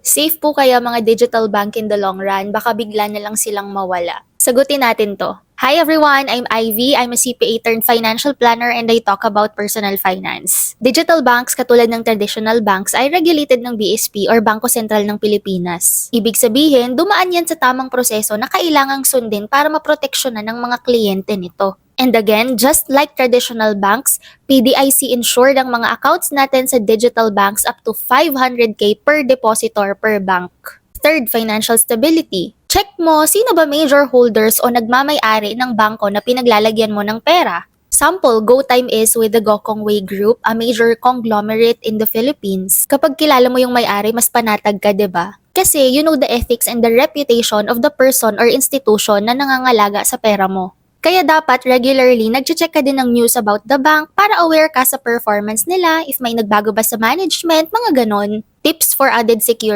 Safe po kaya mga digital bank in the long run? Baka bigla na lang silang mawala. Sagutin natin to. Hi everyone, I'm Ivy. I'm a CPA turned financial planner and I talk about personal finance. Digital banks katulad ng traditional banks ay regulated ng BSP or Bangko Sentral ng Pilipinas. Ibig sabihin, dumaan yan sa tamang proseso na kailangang sundin para maproteksyonan ng mga kliyente nito. And again, just like traditional banks, PDIC insured ang mga accounts natin sa digital banks up to 500k per depositor per bank. Third, financial stability. Check mo sino ba major holders o nagmamay-ari ng bangko na pinaglalagyan mo ng pera. Sample, GoTime is with the Gokongwei Group, a major conglomerate in the Philippines. Kapag kilala mo yung may-ari, mas panatag ka, 'di ba? Kasi you know the ethics and the reputation of the person or institution na nangangalaga sa pera mo. Kaya dapat regularly nagche-check ka din ng news about the bank para aware ka sa performance nila, if may nagbago ba sa management, mga ganon. Tips for added security.